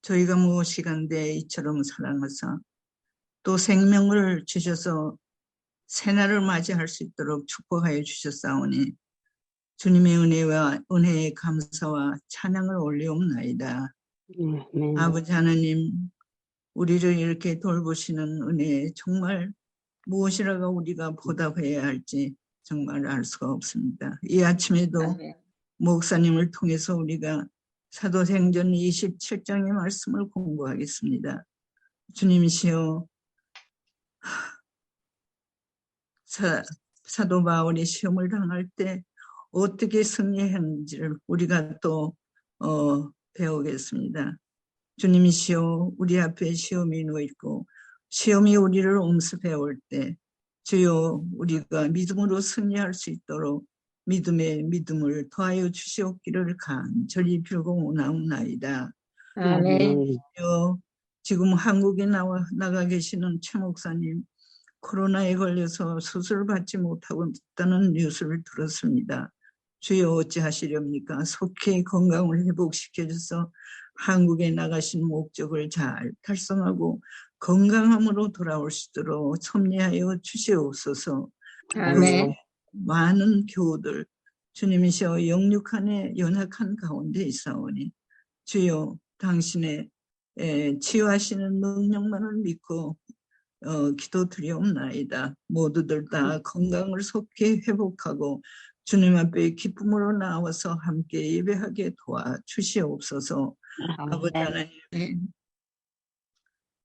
저희가 무엇이간데 이처럼 사랑하사 또 생명을 주셔서 새날을 맞이할 수 있도록 축복하여 주셨사오니 주님의 은혜와 은혜의 감사와 찬양을 올리옵나이다. 아버지 하나님, 우리를 이렇게 돌보시는 은혜에 정말 무엇이라고 우리가 보답해야 할지 정말 알 수가 없습니다. 이 아침에도 목사님을 통해서 우리가 사도행전 27장의 말씀을 공부하겠습니다. 주님이시여, 사도 바울이 시험을 당할 때 어떻게 승리했는지를 우리가 또 배우겠습니다. 주님이시여, 우리 앞에 시험이 놓여있고 시험이 우리를 엄습해 올 때 주여, 우리가 믿음으로 승리할 수 있도록 믿음의 믿음을 더하여 주시옵기를 간절히 빌고 원하옵나이다. 아멘. 지금 한국에 나가 계시는 최 목사님, 코로나에 걸려서 수술을 받지 못하고 있다는 뉴스를 들었습니다. 주여, 어찌하시렵니까? 속히 건강을 회복시켜줘서 한국에 나가신 목적을 잘 달성하고 건강함으로 돌아올 수 있도록 섭리하여 주시옵소서. 아멘. 많은 교우들, 주님이시여, 영육한에 연약한 가운데 있사오니 주여, 당신의 치유하시는 능력만을 믿고 기도드리옵나이다. 모두들 다 건강을 속히 회복하고 주님 앞에 기쁨으로 나와서 함께 예배하게 도와주시옵소서. 아버지 하나님,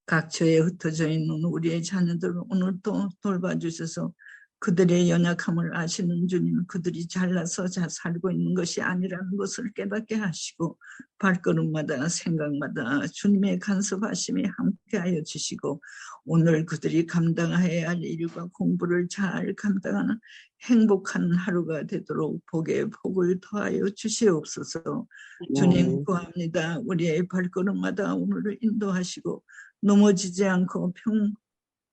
각처에 흩어져 있는 우리의 자녀들 오늘 또 돌봐주셔서 그들의 연약함을 아시는 주님, 그들이 잘나서 잘 살고 있는 것이 아니라는 것을 깨닫게 하시고 발걸음마다 생각마다 주님의 간섭하심이 함께하여 주시고 오늘 그들이 감당해야 할 일과 공부를 잘 감당하는 행복한 하루가 되도록 복에 복을 더하여 주시옵소서. 주님 구합니다. 우리의 발걸음마다 오늘을 인도하시고 넘어지지 않고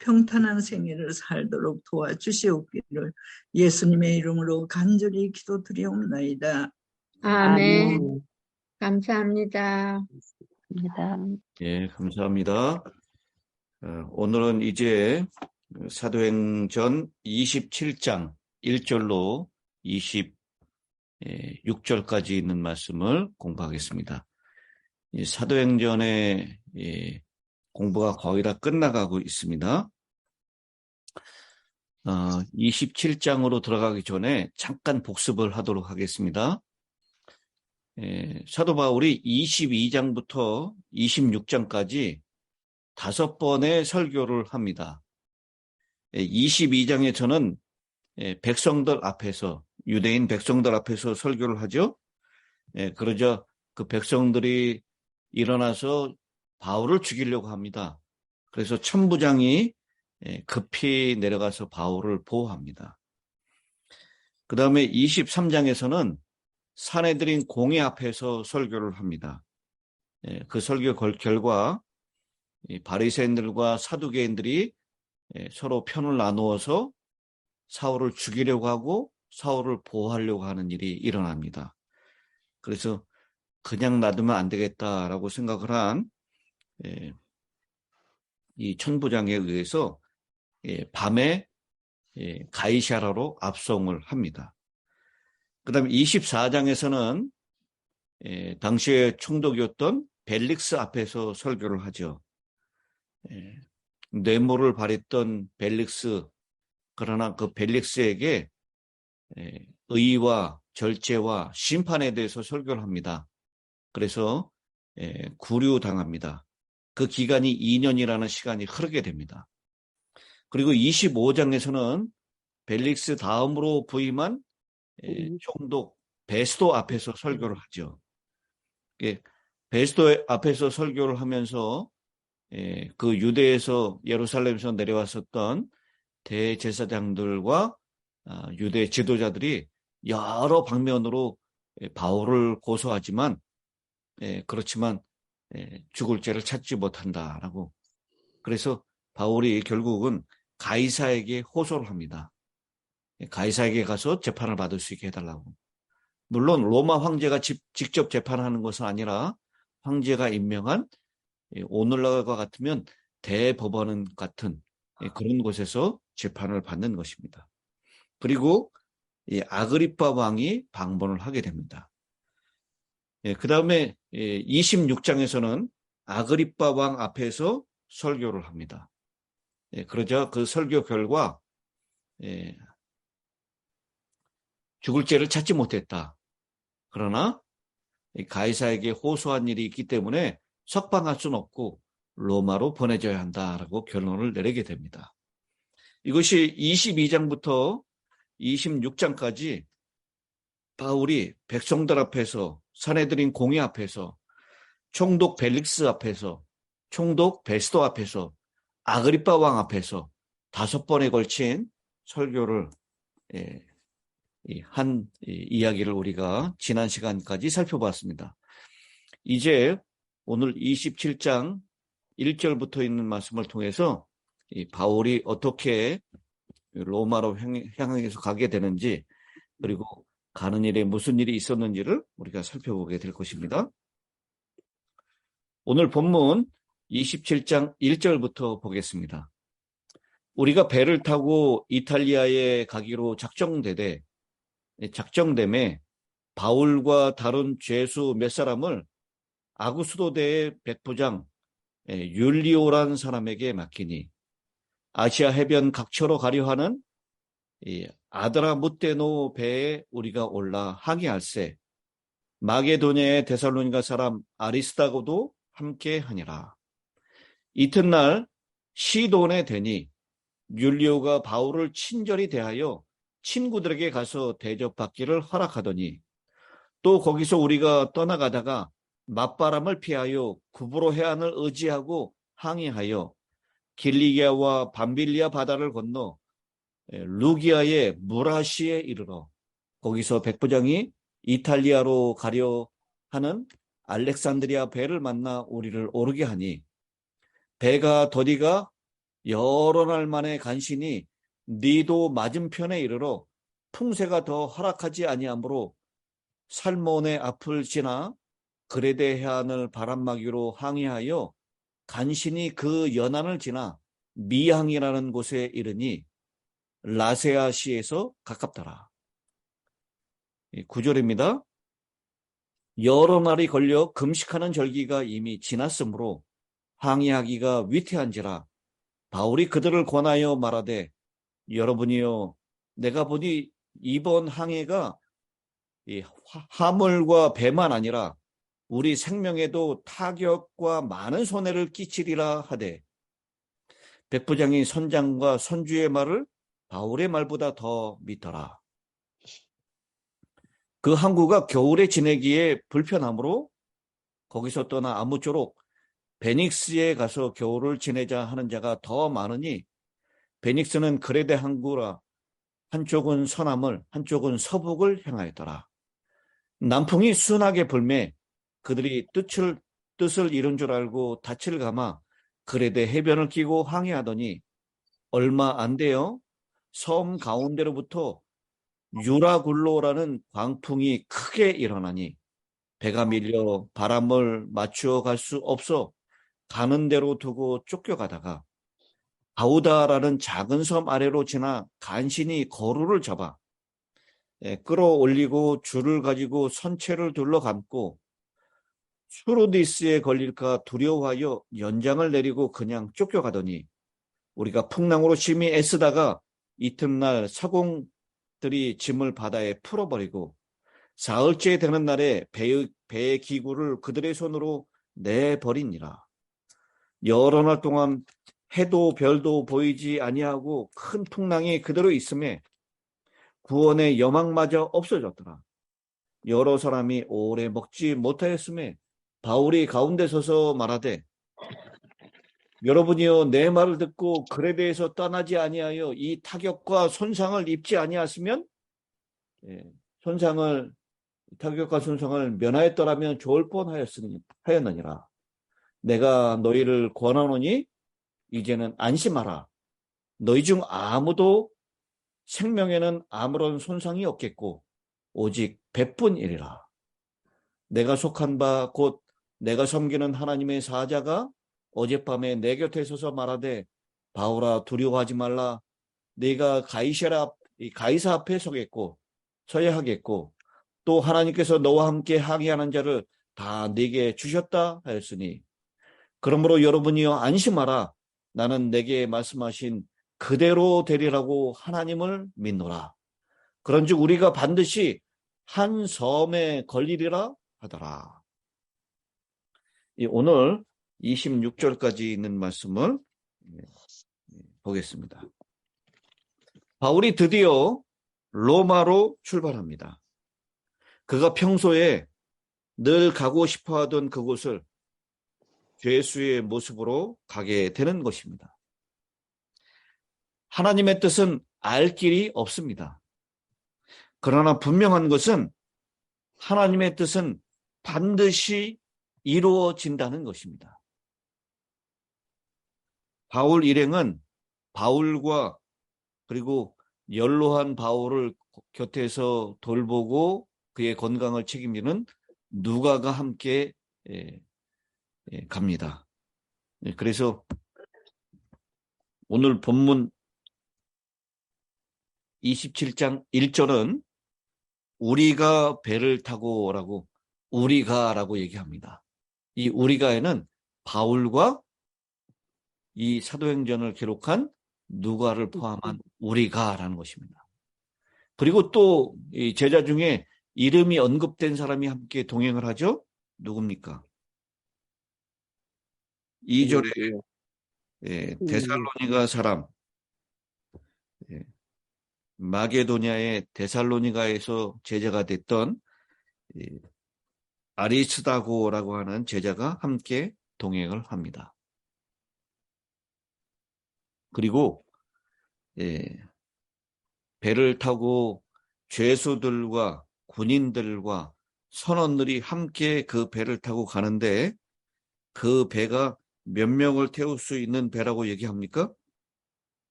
평탄한 생애를 살도록 도와주시옵기를 예수님의 이름으로 간절히 기도드리옵나이다. 아멘. 감사합니다. 예, 감사합니다. 오늘은 이제 사도행전 27장 1절로 26절까지 있는 말씀을 공부하겠습니다. 이 사도행전의 공부가 거의 다 끝나가고 있습니다. 27장으로 들어가기 전에 잠깐 복습을 하도록 하겠습니다. 사도 바울이 22장부터 26장까지 5번의 설교를 합니다. 22장에서는 백성들 앞에서, 유대인 백성들 앞에서 설교를 하죠. 그러자 그 백성들이 일어나서 바울을 죽이려고 합니다. 그래서 천부장이 급히 내려가서 바울을 보호합니다. 그 다음에 23장에서는 산헤드린 공회 앞에서 설교를 합니다. 그 설교 결과 바리새인들과 사두개인들이 서로 편을 나누어서 사울을 죽이려고 하고 사울을 보호하려고 하는 일이 일어납니다. 그래서 그냥 놔두면 안 되겠다라고 생각을 한 이 천부장에 의해서 밤에 가이사라로 압송을 합니다. 그 다음에 24장에서는 당시의 총독이었던 벨릭스 앞에서 설교를 하죠. 뇌물을 발했던 벨릭스, 그러나 그 벨릭스에게 의와 절제와 심판에 대해서 설교를 합니다. 그래서 구류당합니다. 그 기간이 2년이라는 시간이 흐르게 됩니다. 그리고 25장에서는 벨릭스 다음으로 부임한 총독 베스도 앞에서 설교를 하죠. 베스도 앞에서 설교를 하면서 그 유대에서 예루살렘에서 내려왔었던 대제사장들과 유대 지도자들이 여러 방면으로 바울을 고소하지만 그렇지만 죽을 죄를 찾지 못한다라고. 그래서 바울이 결국은 가이사에게 호소를 합니다. 가이사에게 가서 재판을 받을 수 있게 해달라고. 물론 로마 황제가 직접 재판하는 것은 아니라 황제가 임명한 오늘날과 같으면 대법원 같은 그런 곳에서 재판을 받는 것입니다. 그리고 이 아그리파 왕이 방문을 하게 됩니다. 그 다음에 26장에서는 아그리파 왕 앞에서 설교를 합니다. 그러자 그 설교 결과 죽을 죄를 찾지 못했다. 그러나 가이사에게 호소한 일이 있기 때문에 석방할 수는 없고 로마로 보내줘야 한다라고 결론을 내리게 됩니다. 이것이 22장부터 26장까지 바울이 백성들 앞에서, 사내들인 공회 앞에서, 총독 벨릭스 앞에서, 총독 베스도 앞에서, 아그리파 왕 앞에서 5번에 걸친 설교를 한 이야기를 우리가 지난 시간까지 살펴봤습니다. 이제 오늘 27장 1절부터 있는 말씀을 통해서 바울이 어떻게 로마로 향해서 가게 되는지, 그리고 가는 일에 무슨 일이 있었는지를 우리가 살펴보게 될 것입니다. 오늘 본문 27장 1절부터 보겠습니다. 우리가 배를 타고 이탈리아에 가기로 작정됨에 바울과 다른 죄수 몇 사람을 아구스도대의 백부장 율리오란 사람에게 맡기니 아시아 해변 각처로 가려 하는 아드라무테노 배에 우리가 올라 항해할세 마게도냐의 데살로니가 사람 아리스다고도 함께 하니라. 이튿날 시돈에 되니 율리오가 바울을 친절히 대하여 친구들에게 가서 대접받기를 허락하더니 또 거기서 우리가 떠나가다가 맞바람을 피하여 구브로 해안을 의지하고 항해하여 길리기아와 밤빌리아 바다를 건너 루기아의 무라시에 이르러 거기서 백부장이 이탈리아로 가려 하는 알렉산드리아 배를 만나 우리를 오르게 하니 배가 더디가 여러 날 만에 간신히 니도 맞은편에 이르러 풍세가 더 허락하지 아니하므로 살몬의 앞을 지나 그레데 해안을 바람막이로 항해하여 간신히 그 연안을 지나 미항이라는 곳에 이르니 라세아시에서 가깝더라. 9절입니다. 여러 날이 걸려 금식하는 절기가 이미 지났으므로 항해하기가 위태한지라 바울이 그들을 권하여 말하되 여러분이요 내가 보니 이번 항해가 화물과 배만 아니라 우리 생명에도 타격과 많은 손해를 끼치리라 하되 백부장이 선장과 선주의 말을 바울의 말보다 더 믿더라. 그 항구가 겨울에 지내기에 불편하므로 거기서 떠나 아무쪼록 베닉스에 가서 겨울을 지내자 하는 자가 더 많으니 베닉스는 그레데 항구라 한쪽은 서남을 한쪽은 서북을 향하였더라. 남풍이 순하게 불매 그들이 뜻을 이룬 줄 알고 닻을 감아 그레데 해변을 끼고 항해하더니 얼마 안 되어 섬 가운데로부터 유라굴로라는 광풍이 크게 일어나니 배가 밀려 바람을 맞추어 갈 수 없어 가는 대로 두고 쫓겨가다가 아우다라는 작은 섬 아래로 지나 간신히 거루를 잡아 끌어올리고 줄을 가지고 선체를 둘러감고 수로디스에 걸릴까 두려워하여 연장을 내리고 그냥 쫓겨가더니 우리가 풍랑으로 심히 애쓰다가 이튿날 사공들이 짐을 바다에 풀어버리고 사흘째 되는 날에 배의 기구를 그들의 손으로 내버리니라. 여러 날 동안 해도 별도 보이지 아니하고 큰 풍랑이 그대로 있음에 구원의 여망마저 없어졌더라. 여러 사람이 오래 먹지 못하였음에 바울이 가운데 서서 말하되 여러분이여 내 말을 듣고 그레데에서 떠나지 아니하여 이 타격과 손상을 입지 아니하시면 타격과 손상을 면하였더라면 좋을 뻔하였느니라. 내가 너희를 권하노니 이제는 안심하라. 너희 중 아무도 생명에는 아무런 손상이 없겠고 오직 배뿐이리라. 내가 속한 바 곧 내가 섬기는 하나님의 사자가 어젯밤에 내 곁에 서서 말하되 바울아 두려워하지 말라. 네가 가이사 앞에 서야 하겠고 또 하나님께서 너와 함께 항의하는 자를 다 네게 주셨다 하였으니 그러므로 여러분이여 안심하라. 나는 내게 말씀하신 그대로 되리라고 하나님을 믿노라. 그런즉 우리가 반드시 한 섬에 걸리리라 하더라. 오늘 26절까지 있는 말씀을 보겠습니다. 바울이 드디어 로마로 출발합니다. 그가 평소에 늘 가고 싶어 하던 그곳을 죄수의 모습으로 가게 되는 것입니다. 하나님의 뜻은 알 길이 없습니다. 그러나 분명한 것은 하나님의 뜻은 반드시 이루어진다는 것입니다. 바울 일행은 바울과 그리고 연로한 바울을 곁에서 돌보고 그의 건강을 책임지는 누가가 함께 갑니다. 그래서 오늘 본문 27장 1절은 우리가 배를 타고라고 우리가라고 얘기합니다. 이 우리가에는 바울과 이 사도행전을 기록한 누가를 포함한 우리가라는 것입니다. 그리고 또 이 제자 중에 이름이 언급된 사람이 함께 동행을 하죠. 누굽니까? 2절에 데살로니가 사람, 마게도냐의 데살로니가에서 제자가 됐던 아리스다고라고 하는 제자가 함께 동행을 합니다. 그리고 배를 타고 죄수들과 군인들과 선원들이 함께 그 배를 타고 가는데 그 배가 몇 명을 태울 수 있는 배라고 얘기합니까?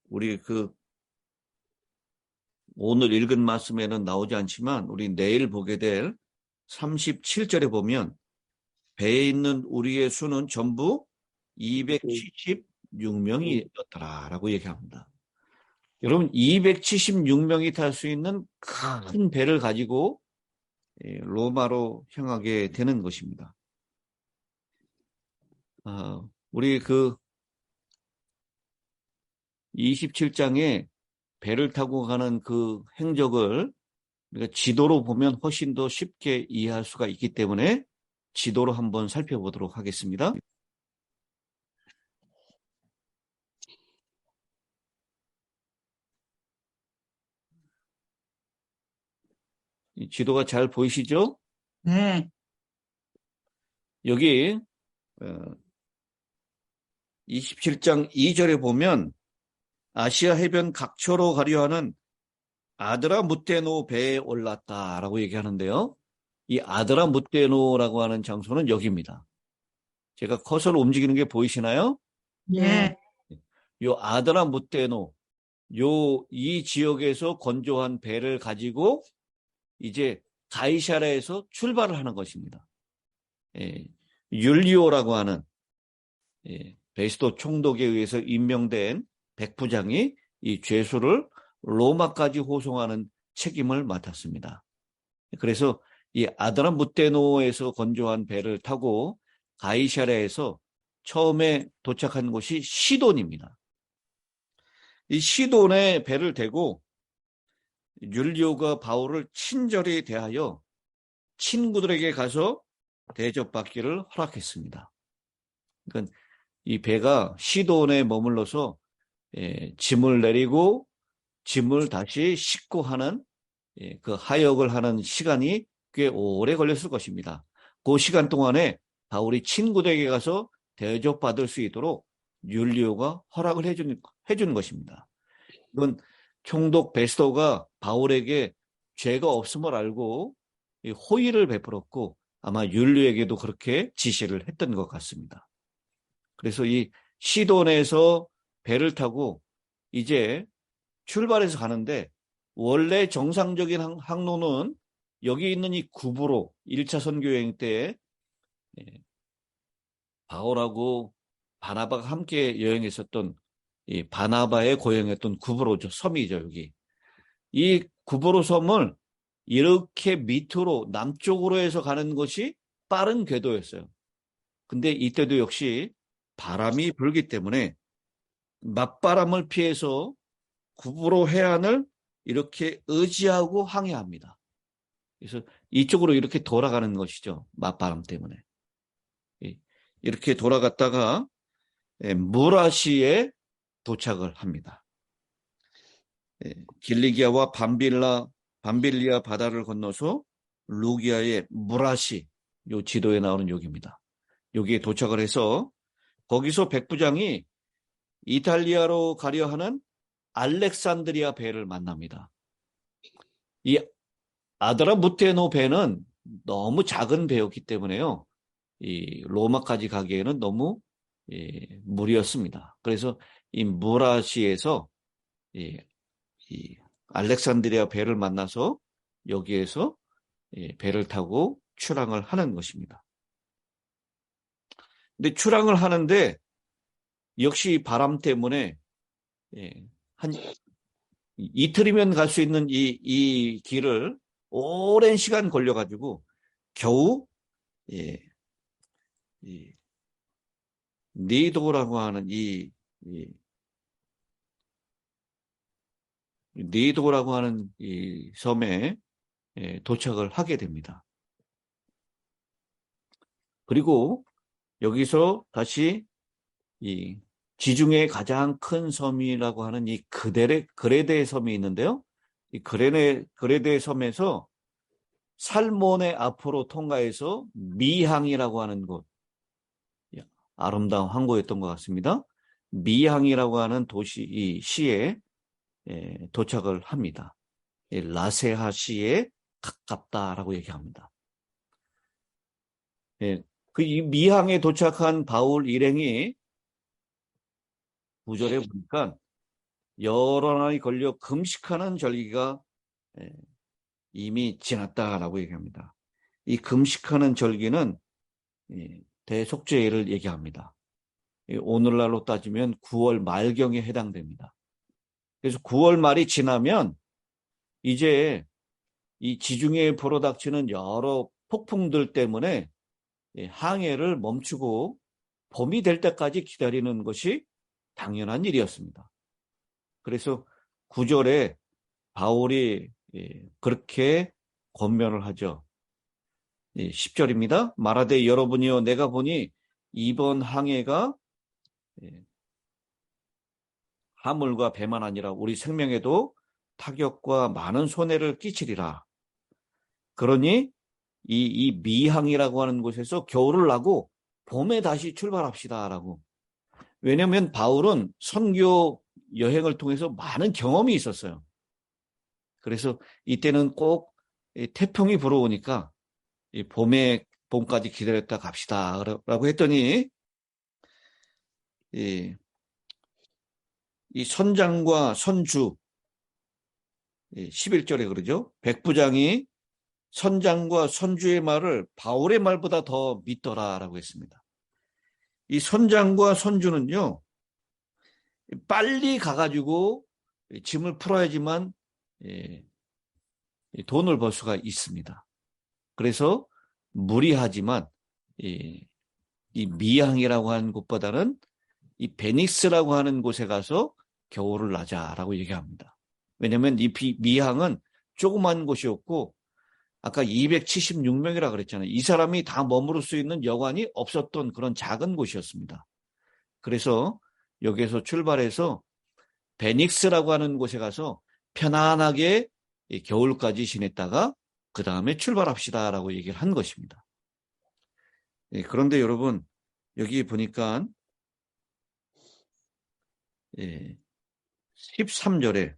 우리 오늘 읽은 말씀에는 나오지 않지만 우리 내일 보게 될 37절에 보면 배에 있는 우리의 수는 전부 276명이었더라라고 얘기합니다. 여러분 276명이 탈 수 있는 큰 배를 가지고 로마로 향하게 되는 것입니다. 우리 27장에 배를 타고 가는 그 행적을 우리가 지도로 보면 훨씬 더 쉽게 이해할 수가 있기 때문에 지도로 한번 살펴보도록 하겠습니다. 이 지도가 잘 보이시죠? 네. 여기 27장 2절에 보면 아시아 해변 각초로 가려 하는 아드라무테노 배에 올랐다라고 얘기하는데요. 이 아드라무테노라고 하는 장소는 여기입니다. 제가 커서로 움직이는 게 보이시나요? 네. 요 아드라무테노, 이 지역에서 건조한 배를 가지고 이제 가이사랴에서 출발을 하는 것입니다. 율리오라고 하는 베스토 총독에 의해서 임명된 백부장이 이 죄수를 로마까지 호송하는 책임을 맡았습니다. 그래서 이 아드라무테노에서 건조한 배를 타고 가이사랴에서 처음에 도착한 곳이 시돈입니다. 이 시돈에 배를 대고 율리오가 바울을 친절히 대하여 친구들에게 가서 대접받기를 허락했습니다. 그러니까 이 배가 시돈에 머물러서 짐을 내리고 짐을 다시 싣고 하는 그 하역을 하는 시간이 꽤 오래 걸렸을 것입니다. 그 시간 동안에 바울이 친구들에게 가서 대접받을 수 있도록 율리오가 허락을 해주는 것입니다. 이건 총독 베스토가 바울에게 죄가 없음을 알고 호의를 베풀었고 아마 율리오에게도 그렇게 지시를 했던 것 같습니다. 그래서 이 시돈에서 배를 타고 이제 출발해서 가는데 원래 정상적인 항로는 여기 있는 이 구브로 1차 선교 여행 때 바울하고 바나바가 함께 여행했었던 이 바나바의 고향했던 구브로죠. 섬이죠, 여기. 이 구브로 섬을 이렇게 밑으로 남쪽으로 해서 가는 것이 빠른 궤도였어요. 근데 이때도 역시 바람이 불기 때문에 맞바람을 피해서 구브로 해안을 이렇게 의지하고 항해합니다. 그래서 이쪽으로 이렇게 돌아가는 것이죠. 맞바람 때문에. 이렇게 돌아갔다가 무라시에 도착을 합니다. 길리기아와 밤빌리아 바다를 건너서 루기아의 무라시, 요 지도에 나오는 여기입니다. 여기에 도착을 해서 거기서 백부장이 이탈리아로 가려 하는 알렉산드리아 배를 만납니다. 이 아드라무테노 배는 너무 작은 배였기 때문에요. 이 로마까지 가기에는 너무 무리였습니다. 그래서 이 무라시에서 이 알렉산드리아 배를 만나서 여기에서 배를 타고 출항을 하는 것입니다. 근데 출항을 하는데 역시 바람 때문에 한 이틀이면 갈 수 있는 이 길을 오랜 시간 걸려가지고 겨우 니도라고 하는 니도라고 하는 이 섬에 도착을 하게 됩니다. 그리고 여기서 다시 이 지중해 가장 큰 섬이라고 하는 이 그레데 섬이 있는데요. 이 그레데 섬에서 살몬의 앞으로 통과해서 미항이라고 하는 곳, 아름다운 항구였던 것 같습니다. 미항이라고 하는 도시, 이 시에 도착을 합니다. 라세하 시에 가깝다라고 얘기합니다. 그 이 미항에 도착한 바울 일행이 9절에 보니까 여러 날이 걸려 금식하는 절기가 이미 지났다라고 얘기합니다. 이 금식하는 절기는 대속죄일을 얘기합니다. 오늘날로 따지면 9월 말경에 해당됩니다. 그래서 9월 말이 지나면 이제 이 지중해에 불어닥치는 여러 폭풍들 때문에 항해를 멈추고 봄이 될 때까지 기다리는 것이 당연한 일이었습니다. 그래서 9절에 바울이 그렇게 권면을 하죠. 10절입니다. 말하되 여러분이여 내가 보니 이번 항해가 화물과 배만 아니라 우리 생명에도 타격과 많은 손해를 끼치리라. 그러니 이 미항이라고 하는 곳에서 겨울을 나고 봄에 다시 출발합시다라고. 왜냐하면 바울은 선교 여행을 통해서 많은 경험이 있었어요. 그래서 이때는 꼭 태풍이 불어오니까 봄까지 기다렸다 갑시다라고 했더니 이 선장과 선주 11절에 그러죠. 백부장이 선장과 선주의 말을 바울의 말보다 더 믿더라라고 했습니다. 이 선장과 선주는요, 빨리 가가지고 짐을 풀어야지만 돈을 벌 수가 있습니다. 그래서 무리하지만 이 미항이라고 하는 곳보다는 이 베닉스라고 하는 곳에 가서 겨울을 나자라고 얘기합니다. 왜냐하면 이 미항은 조그만 곳이었고 아까 276명이라 그랬잖아요. 이 사람이 다 머무를 수 있는 여관이 없었던 그런 작은 곳이었습니다. 그래서 여기에서 출발해서 베닉스라고 하는 곳에 가서 편안하게 겨울까지 지냈다가 그 다음에 출발합시다라고 얘기를 한 것입니다. 그런데 여러분 여기 보니까 13절에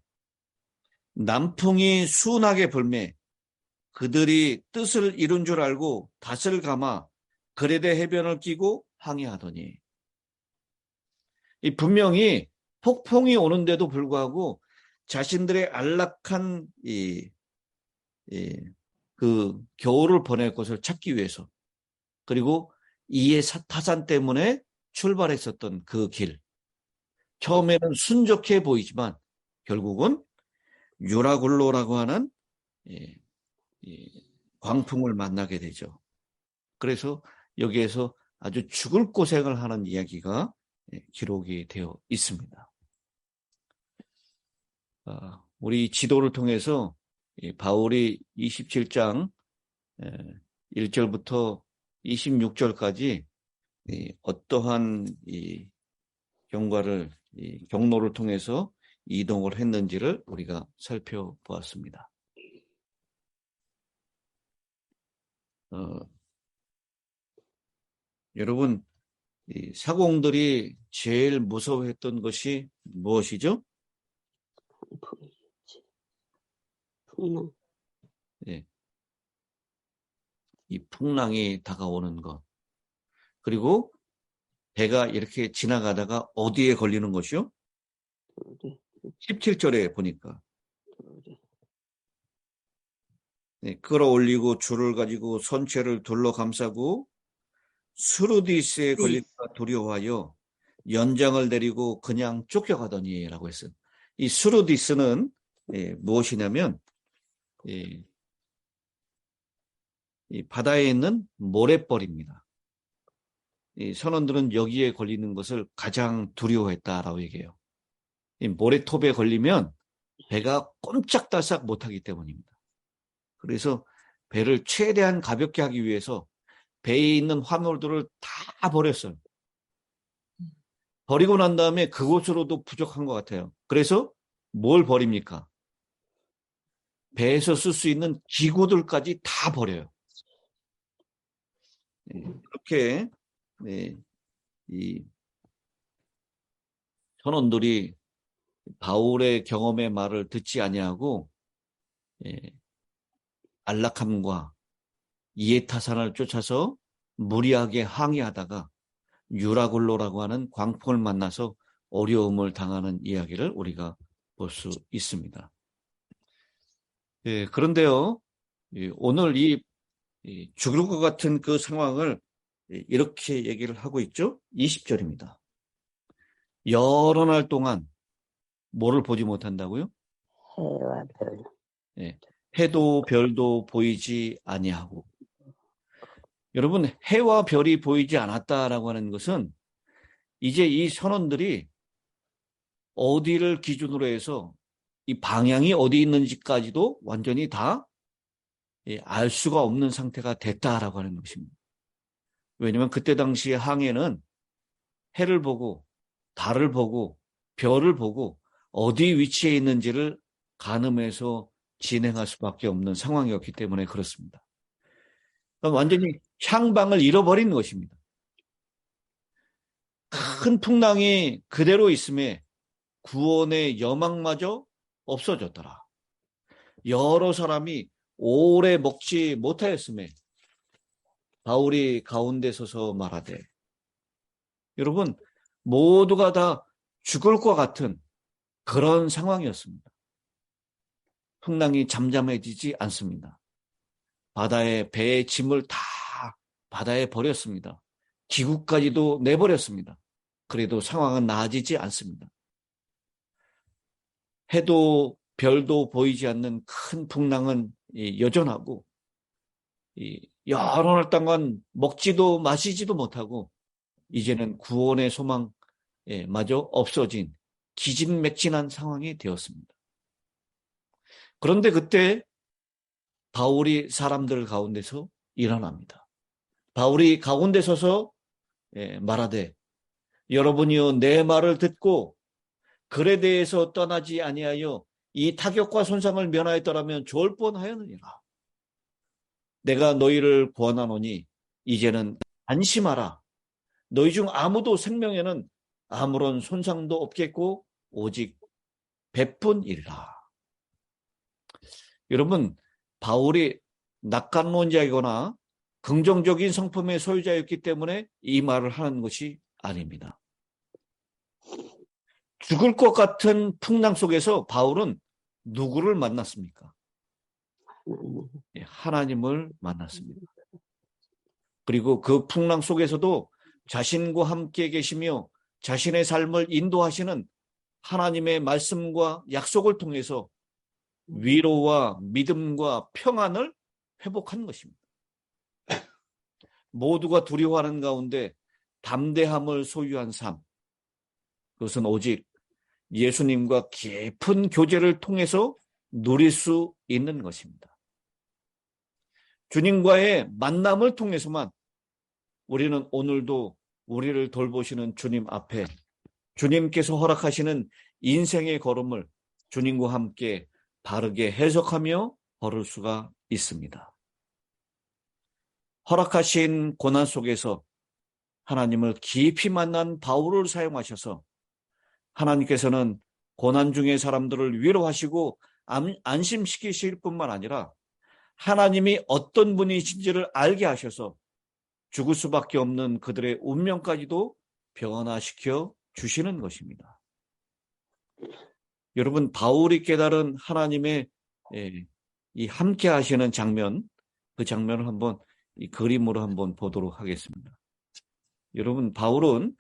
남풍이 순하게 불매 그들이 뜻을 이룬 줄 알고 닷을 감아 그레데 해변을 끼고 항해하더니 분명히 폭풍이 오는데도 불구하고 자신들의 안락한 그 겨울을 보낼 곳을 찾기 위해서, 그리고 이해 타산 때문에 출발했었던 그 길. 처음에는 순적해 보이지만 결국은 유라굴로라고 하는 광풍을 만나게 되죠. 그래서 여기에서 아주 죽을 고생을 하는 이야기가 기록이 되어 있습니다. 우리 지도를 통해서 바울이 27장 1절부터 26절까지 어떠한 경로를 통해서 이동을 했는지를 우리가 살펴보았습니다. 여러분, 사공들이 제일 무서워했던 것이 무엇이죠? 풍랑. 이 풍랑이 다가오는 것. 그리고 배가 이렇게 지나가다가 어디에 걸리는 것이요? 17절에 보니까 끌어올리고 줄을 가지고 선체를 둘러 감싸고 수르디스에 걸릴까 두려워하여 연장을 내리고 그냥 쫓겨가더니 라고 했어요. 이 수르디스는 무엇이냐면 이 바다에 있는 모래벌입니다. 이 선원들은 여기에 걸리는 것을 가장 두려워했다라고 얘기해요. 이 모래톱에 걸리면 배가 꼼짝달싹 못하기 때문입니다. 그래서 배를 최대한 가볍게 하기 위해서 배에 있는 화물들을 다 버렸어요. 버리고 난 다음에 그것으로도 부족한 것 같아요. 그래서 뭘 버립니까? 배에서 쓸 수 있는 기구들까지 다 버려요. 그렇게 이 선원들이 바울의 경험의 말을 듣지 아니하고 안락함과 이해타산을 쫓아서 무리하게 항의하다가 유라굴로라고 하는 광풍을 만나서 어려움을 당하는 이야기를 우리가 볼 수 있습니다. 그런데요, 오늘 이 죽을 것 같은 그 상황을 이렇게 얘기를 하고 있죠. 20절입니다. 여러 날 동안 뭐를 보지 못한다고요? 해와 별. 해도 별도 보이지 아니하고. 여러분, 해와 별이 보이지 않았다라고 하는 것은 이제 이 선원들이 어디를 기준으로 해서 이 방향이 어디 있는지까지도 완전히 다 알 수가 없는 상태가 됐다라고 하는 것입니다. 왜냐하면 그때 당시 항해는 해를 보고 달을 보고 별을 보고 어디 위치에 있는지를 가늠해서 진행할 수밖에 없는 상황이었기 때문에 그렇습니다. 완전히 향방을 잃어버린 것입니다. 큰 풍랑이 그대로 있음에 구원의 여망마저 없어졌더라. 여러 사람이 오래 먹지 못하였음에 바울이 가운데 서서 말하되, 여러분 모두가 다 죽을 것 같은 그런 상황이었습니다. 풍랑이 잠잠해지지 않습니다. 바다에 배의 짐을 다 바다에 버렸습니다. 기구까지도 내버렸습니다. 그래도 상황은 나아지지 않습니다. 해도 별도 보이지 않는 큰 풍랑은 여전하고 여러 날 동안 먹지도 마시지도 못하고 이제는 구원의 소망마저 없어진 기진맥진한 상황이 되었습니다. 그런데 그때 바울이 사람들 가운데서 일어납니다. 바울이 가운데 서서 말하되, 여러분이여 내 말을 듣고 글에 대해서 떠나지 아니하여 이 타격과 손상을 면하였더라면 좋을 뻔하였느니라. 내가 너희를 권하노니 이제는 안심하라. 너희 중 아무도 생명에는 아무런 손상도 없겠고 오직 배뿐이라. 여러분, 바울이 낙관론자이거나 긍정적인 성품의 소유자였기 때문에 이 말을 하는 것이 아닙니다. 죽을 것 같은 풍랑 속에서 바울은 누구를 만났습니까? 예, 하나님을 만났습니다. 그리고 그 풍랑 속에서도 자신과 함께 계시며 자신의 삶을 인도하시는 하나님의 말씀과 약속을 통해서 위로와 믿음과 평안을 회복한 것입니다. 모두가 두려워하는 가운데 담대함을 소유한 삶, 그것은 오직 예수님과 깊은 교제를 통해서 누릴 수 있는 것입니다. 주님과의 만남을 통해서만 우리는 오늘도 우리를 돌보시는 주님 앞에 주님께서 허락하시는 인생의 걸음을 주님과 함께 바르게 해석하며 걸을 수가 있습니다. 허락하신 고난 속에서 하나님을 깊이 만난 바울을 사용하셔서 하나님께서는 고난 중의 사람들을 위로하시고 안심시키실 뿐만 아니라 하나님이 어떤 분이신지를 알게 하셔서 죽을 수밖에 없는 그들의 운명까지도 변화시켜 주시는 것입니다. 여러분, 바울이 깨달은 하나님의 이 함께 하시는 장면, 그 장면을 한번 이 그림으로 한번 보도록 하겠습니다. 여러분, 바울은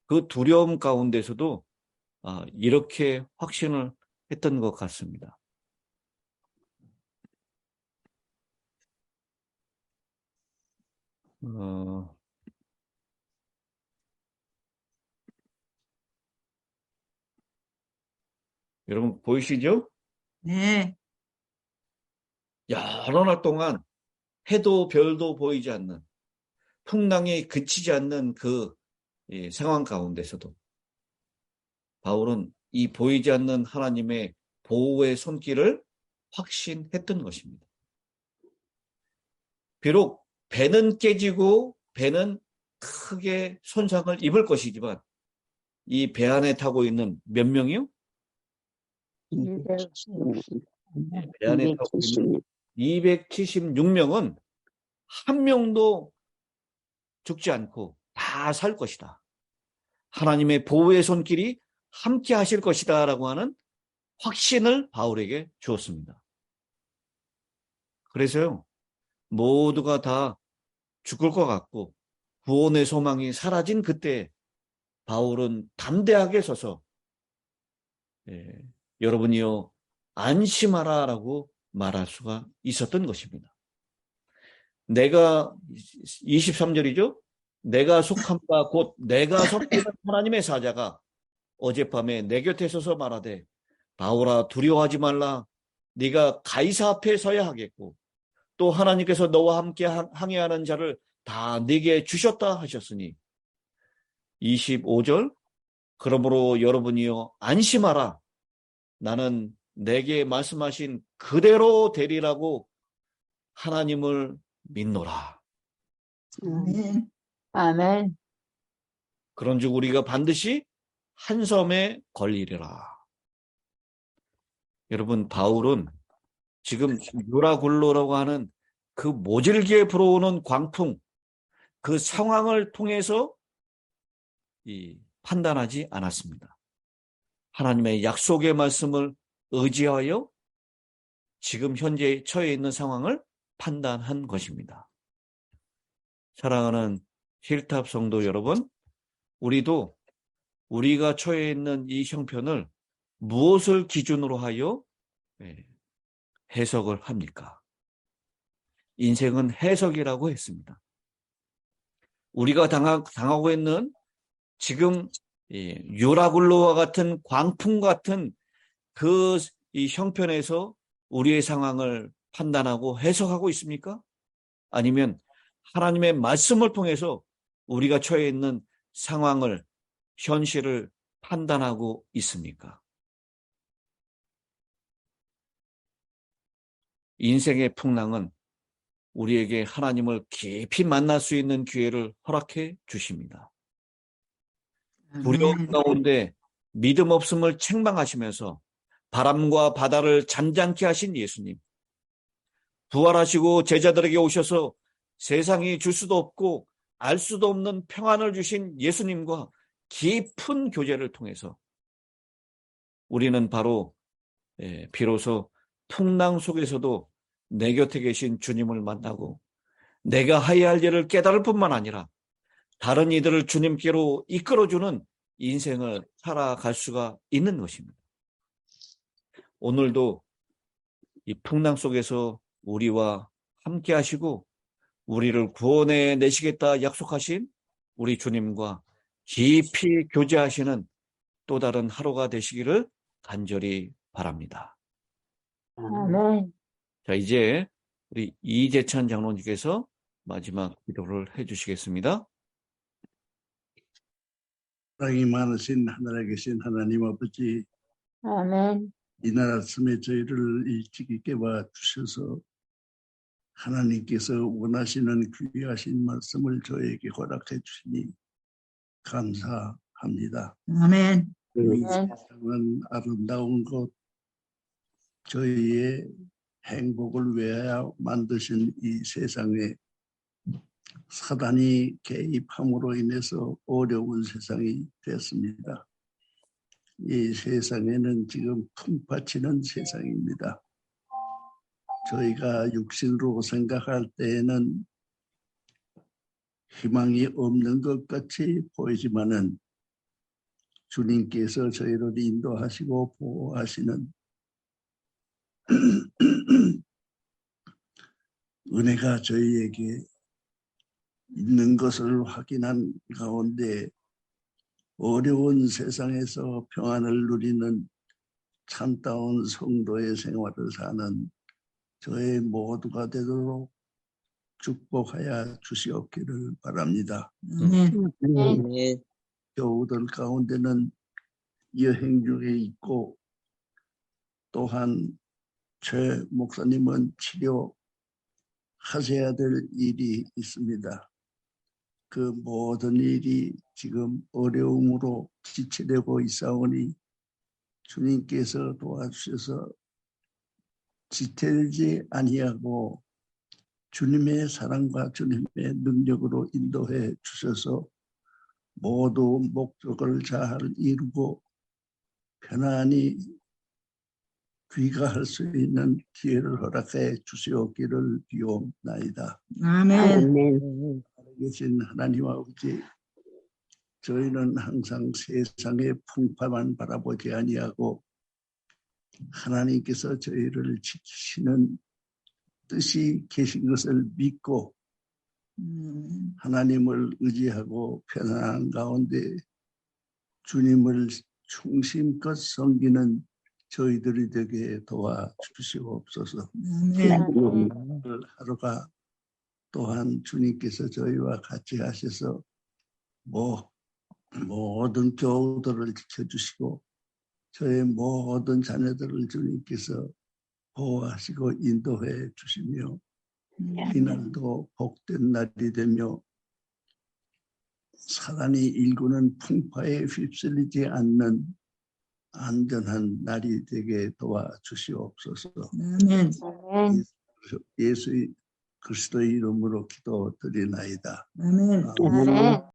그 두려움 가운데서도 이렇게 확신을 했던 것 같습니다. 여러분 보이시죠? 네. 여러 날 동안 해도 별도 보이지 않는 풍랑이 그치지 않는 그 상황 가운데서도 바울은 이 보이지 않는 하나님의 보호의 손길을 확신했던 것입니다. 비록 배는 깨지고 배는 크게 손상을 입을 것이지만 이 배 안에 타고 있는 몇 명이요? 배 안에 타고 있는 276명은 한 명도 죽지 않고 다 살 것이다. 하나님의 보호의 손길이 함께 하실 것이다 라고 하는 확신을 바울에게 주었습니다. 그래서요, 모두가 다 죽을 것 같고 구원의 소망이 사라진 그때 바울은 담대하게 서서 여러분이요 안심하라 라고 말할 수가 있었던 것입니다. 내가 23절이죠. 내가 속한 바 곧 내가 섬기는 하나님의 사자가 어젯밤에 내 곁에 서서 말하되 바울아 두려워하지 말라. 네가 가이사 앞에 서야 하겠고 또 하나님께서 너와 함께 항해하는 자를 다 네게 주셨다 하셨으니 25절 그러므로 여러분이요 안심하라. 나는 내게 말씀하신 그대로 되리라고 하나님을 믿노라. 아멘. 아멘. 그런즉 우리가 반드시 한 섬에 걸리리라. 여러분 바울은 지금 유라굴로라고 하는 그 모질게 불어오는 광풍 그 상황을 통해서 판단하지 않았습니다. 하나님의 약속의 말씀을 의지하여 지금 현재 처해 있는 상황을 판단한 것입니다. 사랑하는 힐탑 성도 여러분, 우리도 우리가 처해 있는 이 형편을 무엇을 기준으로 하여 해석을 합니까? 인생은 해석이라고 했습니다. 우리가 당하고 있는 지금 유라굴로와 같은 광풍 같은 그 이 형편에서 우리의 상황을 판단하고 해석하고 있습니까? 아니면 하나님의 말씀을 통해서 우리가 처해 있는 상황을 현실을 판단하고 있습니까? 인생의 풍랑은 우리에게 하나님을 깊이 만날 수 있는 기회를 허락해 주십니다. 두려움 가운데 믿음 없음을 책망하시면서 바람과 바다를 잔잔케 하신 예수님, 부활하시고 제자들에게 오셔서 세상이 줄 수도 없고 알 수도 없는 평안을 주신 예수님과 깊은 교제를 통해서 우리는 바로 비로소 풍랑 속에서도 내 곁에 계신 주님을 만나고 내가 해야 할 일을 깨달을 뿐만 아니라 다른 이들을 주님께로 이끌어주는 인생을 살아갈 수가 있는 것입니다. 오늘도 이 풍랑 속에서 우리와 함께 하시고 우리를 구원해 내시겠다 약속하신 우리 주님과 깊이 교제하시는 또 다른 하루가 되시기를 간절히 바랍니다. 아멘. 자, 이제 우리 이재찬 장로님께서 마지막 기도를 해주시겠습니다. 사랑이 많으신 하늘에 계신 하나님 아버지, 아멘. 이날 아침에 저희를 일찍 깨워 주셔서 하나님께서 원하시는 귀하신 말씀을 저에게 허락해 주시니 감사합니다. 아멘. 이 세상은 아름다운 곳, 저희의 행복을 위하여 만드신 이 세상에 사단이 개입함으로 인해서 어려운 세상이 됐습니다. 이 세상에는 지금 풍파치는 세상입니다. 저희가 육신으로 생각할 때에는 희망이 없는 것 같이 보이지만은 주님께서 저희를 인도하시고 보호하시는 은혜가 저희에게 있는 것을 확인한 가운데 어려운 세상에서 평안을 누리는 참다운 성도의 생활을 사는 저희 모두가 되도록 축복하여 주시옵기를 바랍니다. 아멘. 교우들 가운데는 여행 중에 있고 또한 최 목사님은 치료하셔야 될 일이 있습니다. 그 모든 일이 지금 어려움으로 지체되고 있사오니 주님께서 도와주셔서 지체되지 아니하고 주님의 사랑과 주님의 능력으로 인도해 주셔서 모두 목적을 잘 이루고 편안히 귀가할 수 있는 기회를 허락해 주시옵기를 비옵나이다. 아멘. 계신 하나님 아버지, 저희는 항상 세상의 풍파만 바라보지 아니하고 하나님께서 저희를 지키시는 뜻이 계신 것을 믿고 하나님을 의지하고 편안한 가운데 주님을 충심껏 섬기는 저희들이 되게 도와주시옵소서. 오늘 하루가 또한 주님께서 저희와 같이 하셔서 모든 교우들을 지켜주시고 저의 모든 자녀들을 주님께서 보호하시고 인도해 주시며 이날도 복된 날이 되며 사단이 일구는 풍파에 휩쓸리지 않는 안전한 날이 되게 도와주시옵소서. 아멘. 예수 그리스도의 이름으로 기도드리나이다. 아멘. 아멘.